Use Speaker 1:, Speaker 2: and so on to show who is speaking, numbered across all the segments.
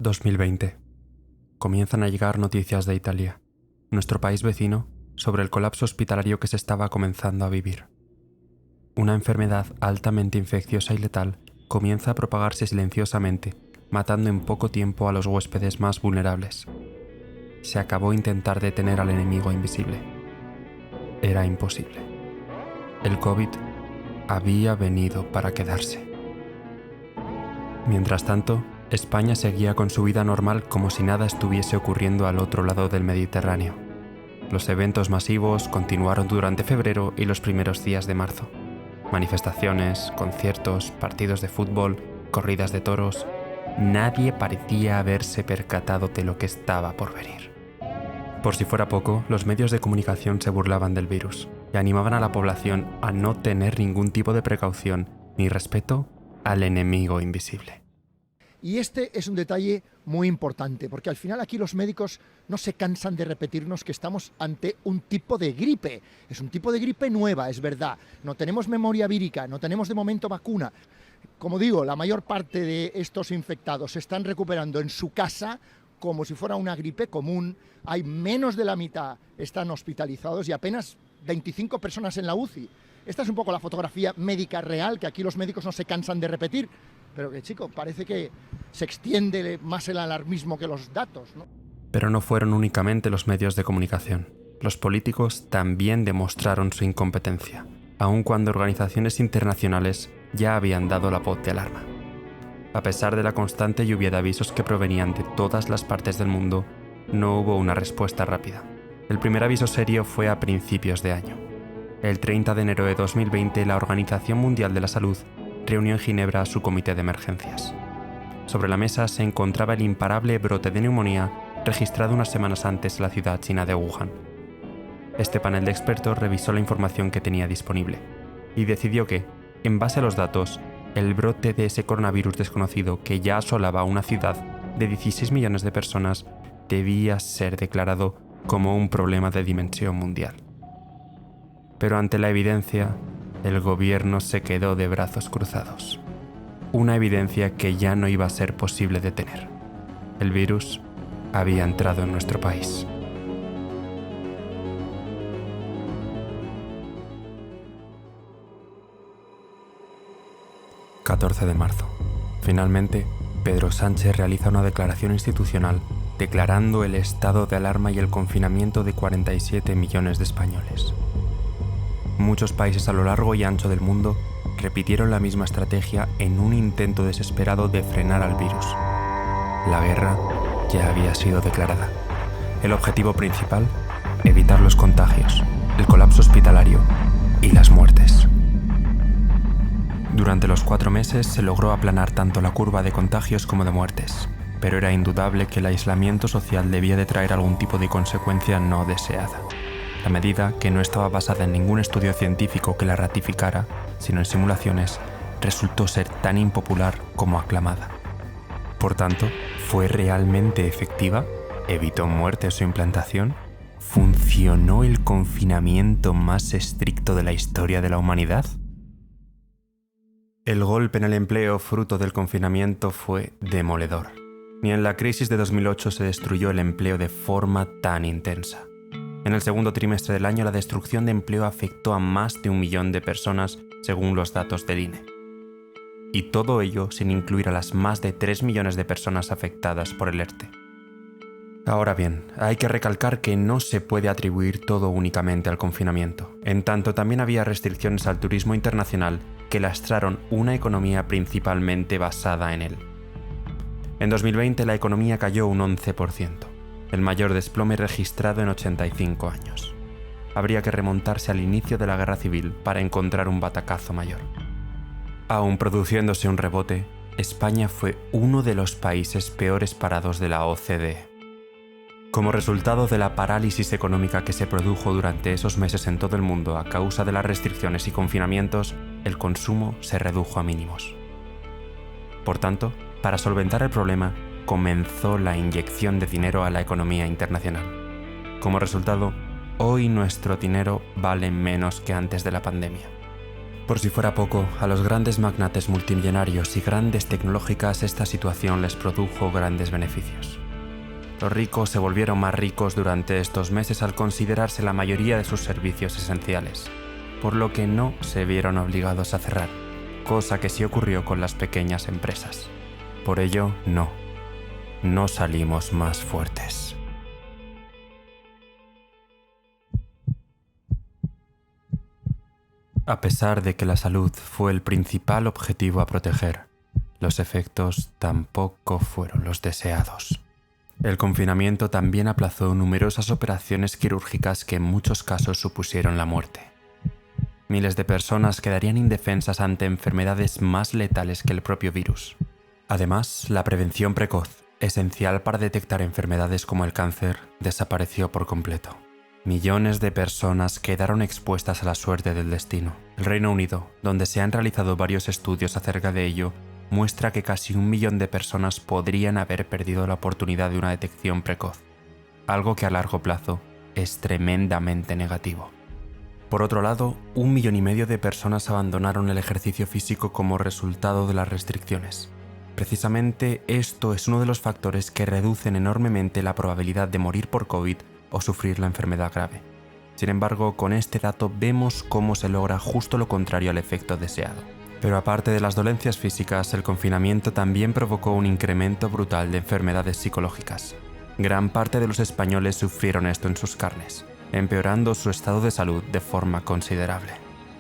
Speaker 1: 2020. Comienzan a llegar noticias de Italia, nuestro país vecino, sobre el colapso hospitalario que se estaba comenzando a vivir. Una enfermedad altamente infecciosa y letal comienza a propagarse silenciosamente, matando en poco tiempo a los huéspedes más vulnerables. Se acabó intentar detener al enemigo invisible. Era imposible. El COVID había venido para quedarse. Mientras tanto, España seguía con su vida normal como si nada estuviese ocurriendo al otro lado del Mediterráneo. Los eventos masivos continuaron durante febrero y los primeros días de marzo. Manifestaciones, conciertos, partidos de fútbol, corridas de toros. Nadie parecía haberse percatado de lo que estaba por venir. Por si fuera poco, los medios de comunicación se burlaban del virus y animaban a la población a no tener ningún tipo de precaución ni respeto al enemigo invisible.
Speaker 2: Y este es un detalle muy importante, porque al final aquí los médicos no se cansan de repetirnos que estamos ante un tipo de gripe. Es un tipo de gripe nueva, es verdad. No tenemos memoria vírica, no tenemos de momento vacuna. Como digo, la mayor parte de estos infectados se están recuperando en su casa como si fuera una gripe común. Hay menos de la mitad están hospitalizados y apenas 25 personas en la UCI. Esta es un poco la fotografía médica real que aquí los médicos no se cansan de repetir. Pero que, chico, parece que se extiende más el alarmismo que los datos, ¿no?
Speaker 1: Pero no fueron únicamente los medios de comunicación. Los políticos también demostraron su incompetencia, aun cuando organizaciones internacionales ya habían dado la voz de alarma. A pesar de la constante lluvia de avisos que provenían de todas las partes del mundo, no hubo una respuesta rápida. El primer aviso serio fue a principios de año. El 30 de enero de 2020, la Organización Mundial de la Salud reunió en Ginebra a su comité de emergencias. Sobre la mesa se encontraba el imparable brote de neumonía registrado unas semanas antes en la ciudad china de Wuhan. Este panel de expertos revisó la información que tenía disponible y decidió que, en base a los datos, el brote de ese coronavirus desconocido que ya asolaba una ciudad de 16 millones de personas debía ser declarado como un problema de dimensión mundial. Pero ante la evidencia, el gobierno se quedó de brazos cruzados. Una evidencia que ya no iba a ser posible detener. El virus había entrado en nuestro país. ...14 de marzo. Finalmente, Pedro Sánchez realiza una declaración institucional declarando el estado de alarma y el confinamiento de 47 millones de españoles. Muchos países a lo largo y ancho del mundo repitieron la misma estrategia en un intento desesperado de frenar al virus. La guerra ya había sido declarada. El objetivo principal, evitar los contagios, el colapso hospitalario y las muertes. Durante los 4 meses se logró aplanar tanto la curva de contagios como de muertes, pero era indudable que el aislamiento social debía de traer algún tipo de consecuencia no deseada. La medida, que no estaba basada en ningún estudio científico que la ratificara, sino en simulaciones, resultó ser tan impopular como aclamada. Por tanto, ¿fue realmente efectiva? ¿Evitó muertes o implantación? ¿Funcionó el confinamiento más estricto de la historia de la humanidad? El golpe en el empleo fruto del confinamiento fue demoledor. Ni en la crisis de 2008 se destruyó el empleo de forma tan intensa. En el segundo trimestre del año, la destrucción de empleo afectó a más de 1 millón de personas, según los datos del INE. Y todo ello sin incluir a las más de 3 millones de personas afectadas por el ERTE. Ahora bien, hay que recalcar que no se puede atribuir todo únicamente al confinamiento. En tanto, también había restricciones al turismo internacional que lastraron una economía principalmente basada en él. En 2020 la economía cayó un 11%. El mayor desplome registrado en 85 años. Habría que remontarse al inicio de la Guerra Civil para encontrar un batacazo mayor. Aun produciéndose un rebote, España fue uno de los países peores parados de la OCDE. Como resultado de la parálisis económica que se produjo durante esos meses en todo el mundo a causa de las restricciones y confinamientos, el consumo se redujo a mínimos. Por tanto, para solventar el problema, comenzó la inyección de dinero a la economía internacional. Como resultado, hoy nuestro dinero vale menos que antes de la pandemia. Por si fuera poco, a los grandes magnates multimillonarios y grandes tecnológicas esta situación les produjo grandes beneficios. Los ricos se volvieron más ricos durante estos meses al considerarse la mayoría de sus servicios esenciales, por lo que no se vieron obligados a cerrar, cosa que sí ocurrió con las pequeñas empresas. Por ello, no salimos más fuertes. A pesar de que la salud fue el principal objetivo a proteger, los efectos tampoco fueron los deseados. El confinamiento también aplazó numerosas operaciones quirúrgicas que en muchos casos supusieron la muerte. Miles de personas quedarían indefensas ante enfermedades más letales que el propio virus. Además, la prevención precoz, esencial para detectar enfermedades como el cáncer, desapareció por completo. Millones de personas quedaron expuestas a la suerte del destino. El Reino Unido, donde se han realizado varios estudios acerca de ello, muestra que casi 1 millón de personas podrían haber perdido la oportunidad de una detección precoz, algo que a largo plazo es tremendamente negativo. Por otro lado, 1,5 millones de personas abandonaron el ejercicio físico como resultado de las restricciones. Precisamente esto es uno de los factores que reducen enormemente la probabilidad de morir por COVID o sufrir la enfermedad grave. Sin embargo, con este dato vemos cómo se logra justo lo contrario al efecto deseado. Pero aparte de las dolencias físicas, el confinamiento también provocó un incremento brutal de enfermedades psicológicas. Gran parte de los españoles sufrieron esto en sus carnes, empeorando su estado de salud de forma considerable.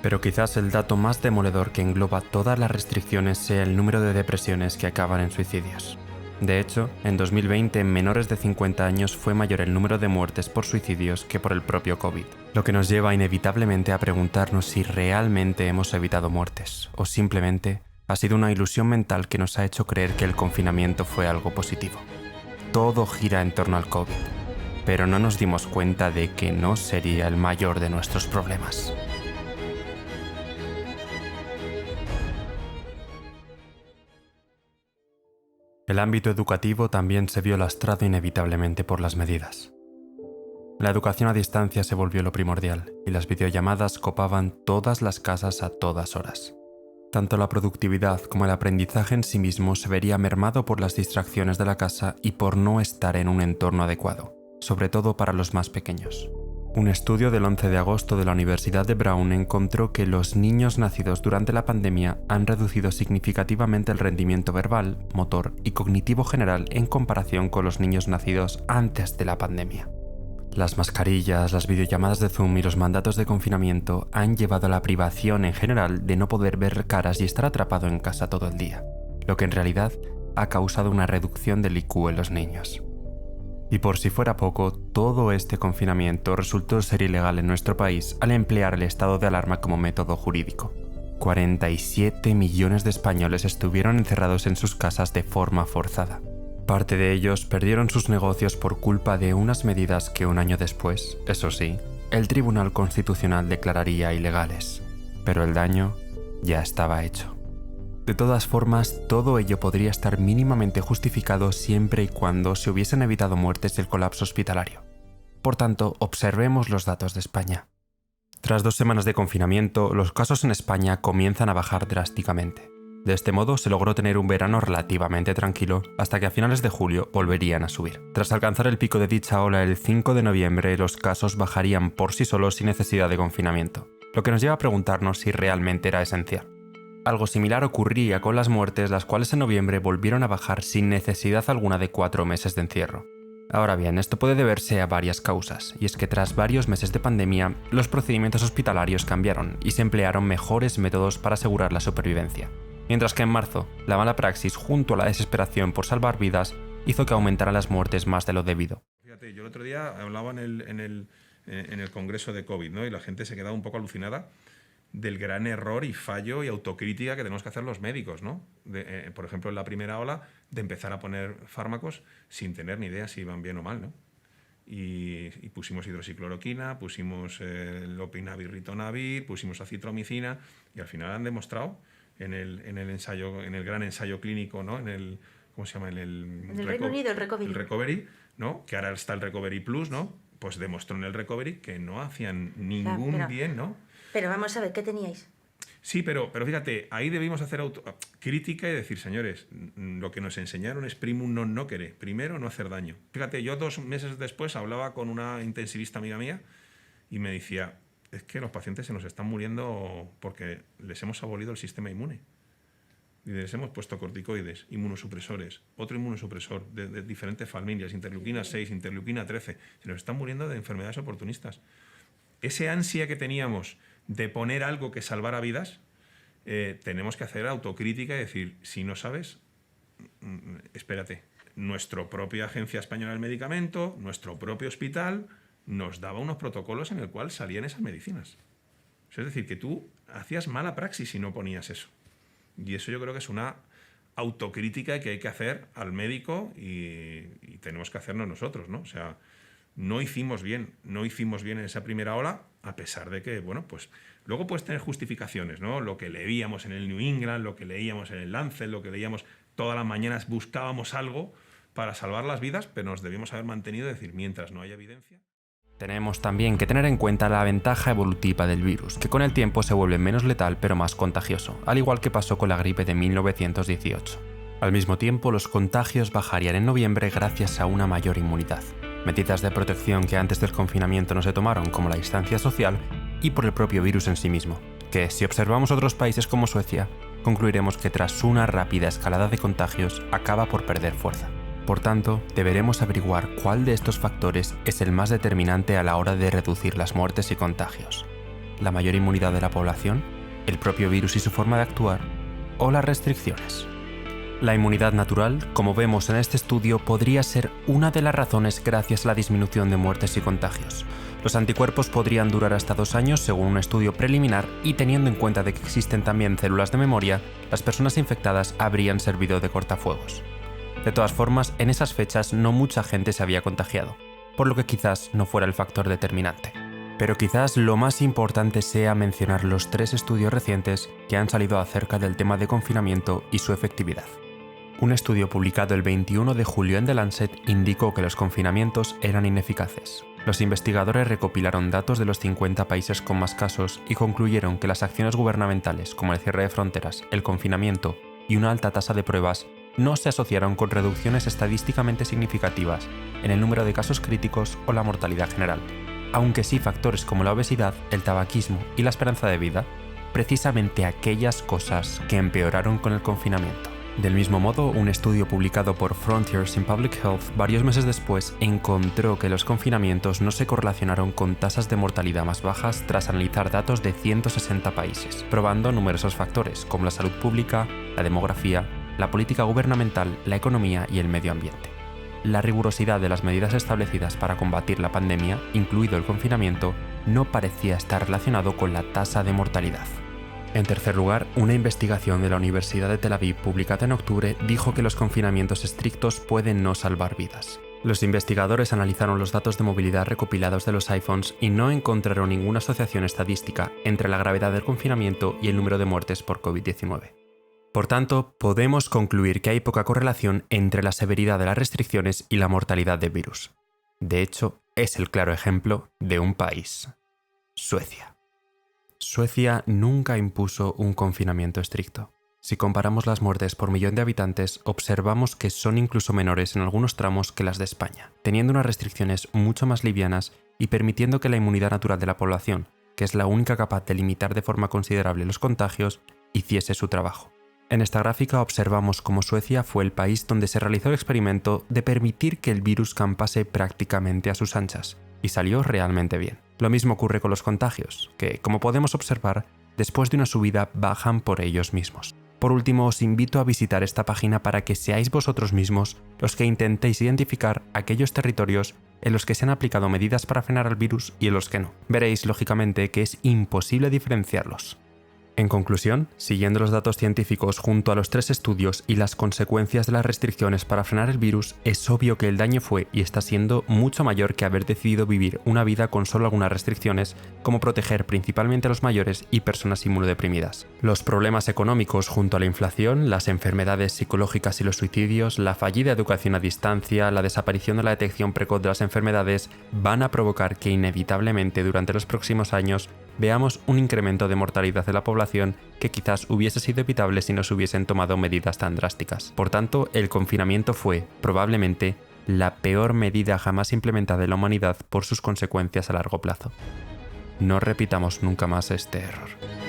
Speaker 1: Pero quizás el dato más demoledor que engloba todas las restricciones sea el número de depresiones que acaban en suicidios. De hecho, en 2020 en menores de 50 años fue mayor el número de muertes por suicidios que por el propio COVID, lo que nos lleva inevitablemente a preguntarnos si realmente hemos evitado muertes, o simplemente ha sido una ilusión mental que nos ha hecho creer que el confinamiento fue algo positivo. Todo gira en torno al COVID, pero no nos dimos cuenta de que no sería el mayor de nuestros problemas. El ámbito educativo también se vio lastrado inevitablemente por las medidas. La educación a distancia se volvió lo primordial y las videollamadas copaban todas las casas a todas horas. Tanto la productividad como el aprendizaje en sí mismo se vería mermado por las distracciones de la casa y por no estar en un entorno adecuado, sobre todo para los más pequeños. Un estudio del 11 de agosto de la Universidad de Brown encontró que los niños nacidos durante la pandemia han reducido significativamente el rendimiento verbal, motor y cognitivo general en comparación con los niños nacidos antes de la pandemia. Las mascarillas, las videollamadas de Zoom y los mandatos de confinamiento han llevado a la privación en general de no poder ver caras y estar atrapado en casa todo el día, lo que en realidad ha causado una reducción del IQ en los niños. Y por si fuera poco, todo este confinamiento resultó ser ilegal en nuestro país al emplear el estado de alarma como método jurídico. 47 millones de españoles estuvieron encerrados en sus casas de forma forzada. Parte de ellos perdieron sus negocios por culpa de unas medidas que un año después, eso sí, el Tribunal Constitucional declararía ilegales. Pero el daño ya estaba hecho. De todas formas, todo ello podría estar mínimamente justificado siempre y cuando se hubiesen evitado muertes del colapso hospitalario. Por tanto, observemos los datos de España. Tras 2 semanas de confinamiento, los casos en España comienzan a bajar drásticamente. De este modo, se logró tener un verano relativamente tranquilo, hasta que a finales de julio volverían a subir. Tras alcanzar el pico de dicha ola el 5 de noviembre, los casos bajarían por sí solos sin necesidad de confinamiento, lo que nos lleva a preguntarnos si realmente era esencial. Algo similar ocurría con las muertes, las cuales en noviembre volvieron a bajar sin necesidad alguna de 4 meses de encierro. Ahora bien, esto puede deberse a varias causas, y es que tras varios meses de pandemia, los procedimientos hospitalarios cambiaron y se emplearon mejores métodos para asegurar la supervivencia. Mientras que en marzo, la mala praxis junto a la desesperación por salvar vidas hizo que aumentaran las muertes más de lo debido.
Speaker 3: Fíjate, yo el otro día hablaba en el congreso de COVID, ¿no? Y la gente se quedaba un poco alucinada del gran error y fallo y autocrítica que tenemos que hacer los médicos, ¿no? Por ejemplo, en la primera ola, de empezar a poner fármacos sin tener ni idea si iban bien o mal, ¿no? Y pusimos hidroxicloroquina, pusimos lopinavir, ritonavir, pusimos acitromicina y al final han demostrado en el ensayo, en el gran ensayo clínico, ¿no? ¿Cómo se llama? En el
Speaker 4: Reino Unido, el Recovery.
Speaker 3: El Recovery, ¿no? Que ahora está el Recovery Plus, ¿no? Pues demostró en el Recovery que no hacían ningún bien, ¿no?
Speaker 4: Pero vamos a ver, ¿qué teníais?
Speaker 3: Sí, pero fíjate, ahí debimos hacer crítica y decir, señores, lo que nos enseñaron es primum non nocere, primero no hacer daño. Fíjate, yo 2 meses después hablaba con una intensivista amiga mía y me decía, es que los pacientes se nos están muriendo porque les hemos abolido el sistema inmune. Y les hemos puesto corticoides, inmunosupresores, otro inmunosupresor de diferentes familias, interleuquina 6, interleuquina 13. Se nos están muriendo de enfermedades oportunistas. Ese ansia que teníamos de poner algo que salvara vidas, tenemos que hacer autocrítica y decir, si no sabes, espérate. Nuestra propia Agencia Española del Medicamento, nuestro propio hospital, nos daba unos protocolos en el cual salían esas medicinas. Es decir, que tú hacías mala praxis si no ponías eso. Y eso yo creo que es una autocrítica que hay que hacer al médico y tenemos que hacernos nosotros, ¿no? O sea, no hicimos bien en esa primera ola, a pesar de que, bueno, pues luego puedes tener justificaciones, ¿no? Lo que leíamos en el New England, lo que leíamos en el Lancet, lo que leíamos todas las mañanas, buscábamos algo para salvar las vidas, pero nos debíamos haber mantenido y decir, mientras no haya evidencia.
Speaker 1: Tenemos también que tener en cuenta la ventaja evolutiva del virus, que con el tiempo se vuelve menos letal pero más contagioso, al igual que pasó con la gripe de 1918. Al mismo tiempo, los contagios bajarían en noviembre gracias a una mayor inmunidad, medidas de protección que antes del confinamiento no se tomaron, como la distancia social, y por el propio virus en sí mismo, que si observamos otros países como Suecia, concluiremos que tras una rápida escalada de contagios acaba por perder fuerza. Por tanto, deberemos averiguar cuál de estos factores es el más determinante a la hora de reducir las muertes y contagios. ¿La mayor inmunidad de la población? ¿El propio virus y su forma de actuar? ¿O las restricciones? La inmunidad natural, como vemos en este estudio, podría ser una de las razones gracias a la disminución de muertes y contagios. Los anticuerpos podrían durar hasta 2 años según un estudio preliminar y teniendo en cuenta de que existen también células de memoria, las personas infectadas habrían servido de cortafuegos. De todas formas, en esas fechas no mucha gente se había contagiado, por lo que quizás no fuera el factor determinante. Pero quizás lo más importante sea mencionar los 3 estudios recientes que han salido acerca del tema de confinamiento y su efectividad. Un estudio publicado el 21 de julio en The Lancet indicó que los confinamientos eran ineficaces. Los investigadores recopilaron datos de los 50 países con más casos y concluyeron que las acciones gubernamentales como el cierre de fronteras, el confinamiento y una alta tasa de pruebas no se asociaron con reducciones estadísticamente significativas en el número de casos críticos o la mortalidad general, aunque sí factores como la obesidad, el tabaquismo y la esperanza de vida, precisamente aquellas cosas que empeoraron con el confinamiento. Del mismo modo, un estudio publicado por Frontiers in Public Health varios meses después encontró que los confinamientos no se correlacionaron con tasas de mortalidad más bajas tras analizar datos de 160 países, probando numerosos factores como la salud pública, la demografía, la política gubernamental, la economía y el medio ambiente. La rigurosidad de las medidas establecidas para combatir la pandemia, incluido el confinamiento, no parecía estar relacionado con la tasa de mortalidad. En tercer lugar, una investigación de la Universidad de Tel Aviv publicada en octubre dijo que los confinamientos estrictos pueden no salvar vidas. Los investigadores analizaron los datos de movilidad recopilados de los iPhones y no encontraron ninguna asociación estadística entre la gravedad del confinamiento y el número de muertes por COVID-19. Por tanto, podemos concluir que hay poca correlación entre la severidad de las restricciones y la mortalidad del virus. De hecho, es el claro ejemplo de un país: Suecia. Suecia nunca impuso un confinamiento estricto. Si comparamos las muertes por millón de habitantes, observamos que son incluso menores en algunos tramos que las de España, teniendo unas restricciones mucho más livianas y permitiendo que la inmunidad natural de la población, que es la única capaz de limitar de forma considerable los contagios, hiciese su trabajo. En esta gráfica observamos cómo Suecia fue el país donde se realizó el experimento de permitir que el virus campase prácticamente a sus anchas, y salió realmente bien. Lo mismo ocurre con los contagios, que, como podemos observar, después de una subida bajan por ellos mismos. Por último, os invito a visitar esta página para que seáis vosotros mismos los que intentéis identificar aquellos territorios en los que se han aplicado medidas para frenar al virus y en los que no. Veréis, lógicamente, que es imposible diferenciarlos. En conclusión, siguiendo los datos científicos junto a los 3 estudios y las consecuencias de las restricciones para frenar el virus, es obvio que el daño fue y está siendo mucho mayor que haber decidido vivir una vida con solo algunas restricciones, como proteger principalmente a los mayores y personas inmunodeprimidas. Los problemas económicos junto a la inflación, las enfermedades psicológicas y los suicidios, la fallida educación a distancia, la desaparición de la detección precoz de las enfermedades, van a provocar que inevitablemente durante los próximos años veamos un incremento de mortalidad de la población que quizás hubiese sido evitable si no se hubiesen tomado medidas tan drásticas. Por tanto, el confinamiento fue, probablemente, la peor medida jamás implementada en la humanidad por sus consecuencias a largo plazo. No repitamos nunca más este error.